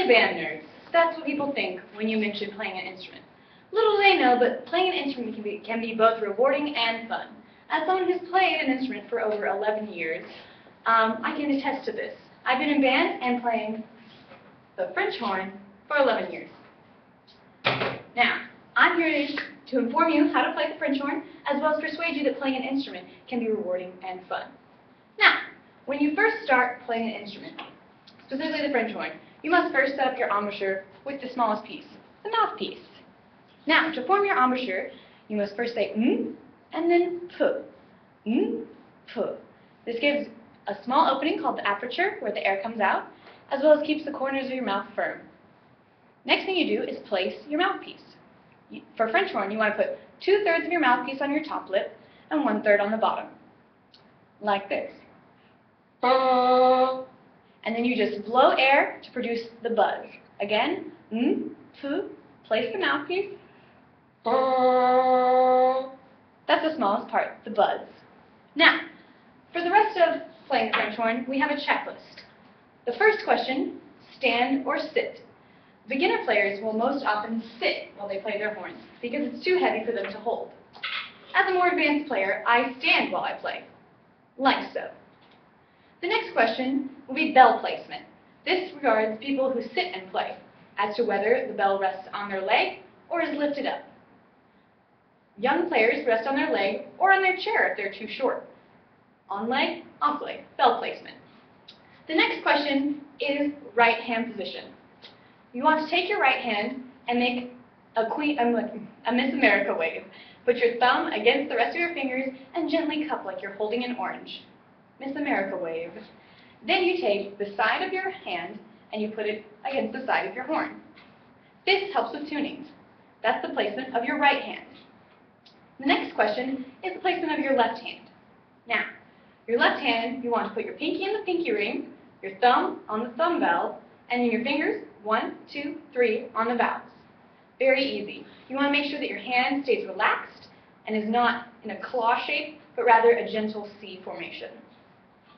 band nerds. That's what people think when you mention playing an instrument. Little do they know, but playing an instrument can be both rewarding and fun. As someone who's played an instrument for over 11 years, I can attest to this. I've been in band and playing the French horn for 11 years. Now, I'm here to inform you how to play the French horn, as well as persuade you that playing an instrument can be rewarding and fun. Now, when you first start playing an instrument, specifically the French horn, you must first set up your embouchure with the smallest piece, the mouthpiece. Now, to form your embouchure, you must first say and then p. P. This gives a small opening called the aperture where the air comes out, as well as keeps the corners of your mouth firm. Next thing you do is place your mouthpiece. For French horn, you want to put 2/3 of your mouthpiece on your top lip and 1/3 on the bottom, like this. And then you just blow air to produce the buzz. Again, p, place the mouthpiece. That's the smallest part, the buzz. Now, for the rest of playing the French horn, we have a checklist. The first question, stand or sit. Beginner players will most often sit while they play their horns because it's too heavy for them to hold. As a more advanced player, I stand while I play, like so. The next question will be bell placement. This regards people who sit and play, as to whether the bell rests on their leg or is lifted up. Young players rest on their leg or on their chair if they're too short. On leg, off leg, bell placement. The next question is right hand position. You want to take your right hand and make a Miss America wave. Put your thumb against the rest of your fingers and gently cup like you're holding an orange. Miss America wave. Then you take the side of your hand and you put it against the side of your horn. This helps with tuning. That's the placement of your right hand. The next question is the placement of your left hand. Now, your left hand, you want to put your pinky in the pinky ring, your thumb on the thumb valve, and then your fingers, 1, 2, 3, on the valves. Very easy. You want to make sure that your hand stays relaxed and is not in a claw shape, but rather a gentle C formation.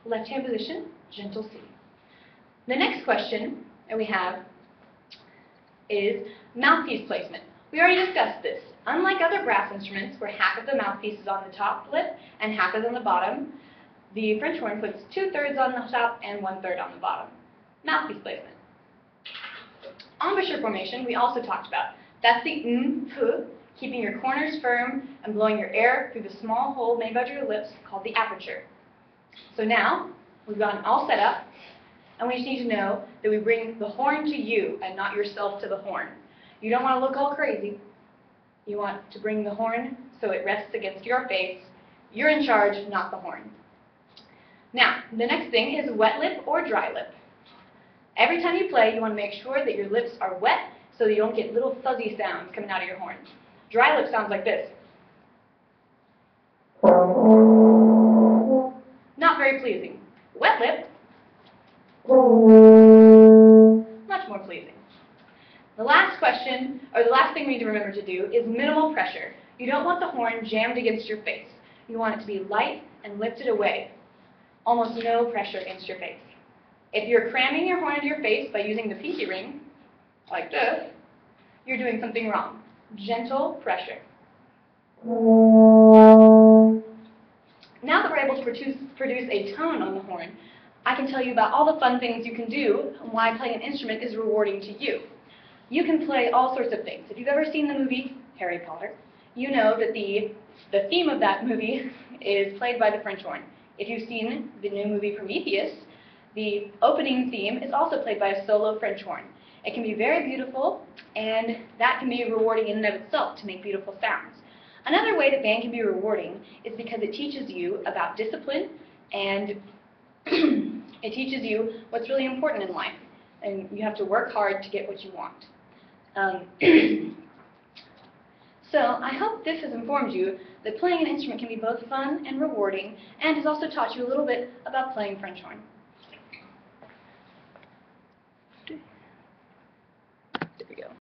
Left hand position, gentle C. The next question that we have is mouthpiece placement. We already discussed this. Unlike other brass instruments, where half of the mouthpiece is on the top lip and half is on the bottom, the French horn puts 2/3 on the top and 1/3 on the bottom. Mouthpiece placement. Embouchure formation we also talked about. That's the p, keeping your corners firm and blowing your air through the small hole made by your lips called the aperture. So now, we've gotten all set up, and we just need to know that we bring the horn to you and not yourself to the horn. You don't want to look all crazy. You want to bring the horn so it rests against your face. You're in charge, not the horn. Now, the next thing is wet lip or dry lip. Every time you play, you want to make sure that your lips are wet so that you don't get little fuzzy sounds coming out of your horn. Dry lip sounds like this. Not very pleasing. Wet lip, much more pleasing. The last question, or the last thing we need to remember to do, is minimal pressure. You don't want the horn jammed against your face. You want it to be light and lifted away. Almost no pressure against your face. If you're cramming your horn into your face by using the pinky ring, like this, you're doing something wrong. Gentle pressure. Now that we're able to produce a tone on the horn, I can tell you about all the fun things you can do and why playing an instrument is rewarding to you. You can play all sorts of things. If you've ever seen the movie Harry Potter, you know that the theme of that movie is played by the French horn. If you've seen the new movie Prometheus, the opening theme is also played by a solo French horn. It can be very beautiful, and that can be rewarding in and of itself to make beautiful sounds. Another way that band can be rewarding is because it teaches you about discipline, and it teaches you what's really important in life, and you have to work hard to get what you want. So I hope this has informed you that playing an instrument can be both fun and rewarding, and has also taught you a little bit about playing French horn.